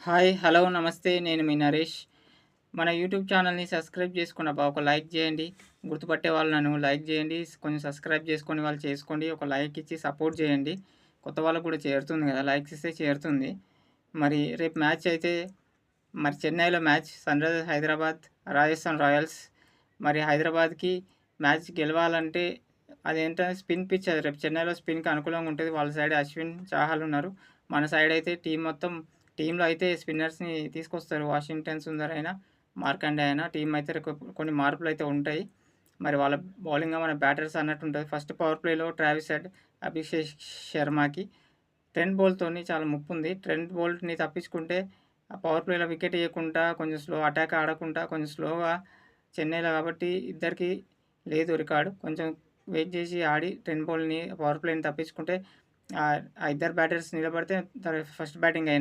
Hi! Hello! నమస్తే. నేను మీ నరేష్. మన యూట్యూబ్ ఛానల్‌ని సబ్స్క్రైబ్ చేసుకున్నబ్బా! ఒక లైక్ చేయండి. గుర్తుపట్టే వాళ్ళు నన్ను లైక్ చేయండి. కొంచెం సబ్స్క్రైబ్ చేసుకొని వాళ్ళు చేసుకోండి. ఒక లైక్ ఇచ్చి సపోర్ట్ చేయండి. కొత్త వాళ్ళకి కూడా చేరుతుంది కదా! లైక్స్ ఇస్తే చేరుతుంది. మరి రేపు మ్యాచ్ అయితే మరి చెన్నైలో match Sunrisers Hyderabad, Rajasthan Royals. మరి హైదరాబాద్‌కి మ్యాచ్ గెలవాలంటే అదేంటంటే స్పిన్ పిచ్ అది రేపు చెన్నైలో స్పిన్‌కి అనుకూలంగా ఉంటది. వాళ్ళ సైడ్ అశ్విన్, చాహల్ ఉన్నారు. మన సైడ్ అయితే టీమ్‌లో అయితే స్పిన్నర్స్‌ని తీసుకొస్తారు. వాషింగ్టన్ సుందర్ అయినా, మార్కండే అయినా టీమ్ అయితే కొన్ని మార్పులైతే ఉంటాయి. మరి వాళ్ళ బౌలింగ్ మన బ్యాటర్స్ అన్నట్టుంటది. ఫస్ట్ పవర్ ప్లేలో ట్రావిస్ హెడ్, అభిషేక్ శర్మకి ట్రెంట్ బోల్ట్‌తోని చాలా ముప్పుంది. ట్రెంట్ బోల్ట్‌ని తప్పించుకుంటే ఆ పవర్ ప్లేలో వికెట్ ఇయ్యకుండా కొంచెం అటాక్ ఆడకుండా కొంచెం స్లోగా చెన్నైలో కాబట్టి ఇద్దరికీ లేదు రికార్డ్. కొంచెం వెయిట్ చేసి ఆడి ట్రెంట్ బోల్ట్‌ని పవర్ ప్లేని తప్పించుకుంటే ఆ ఇద్దరు బ్యాటర్స్ నిలబడితే ఫస్ట్ బ్యాటింగ్ అయినా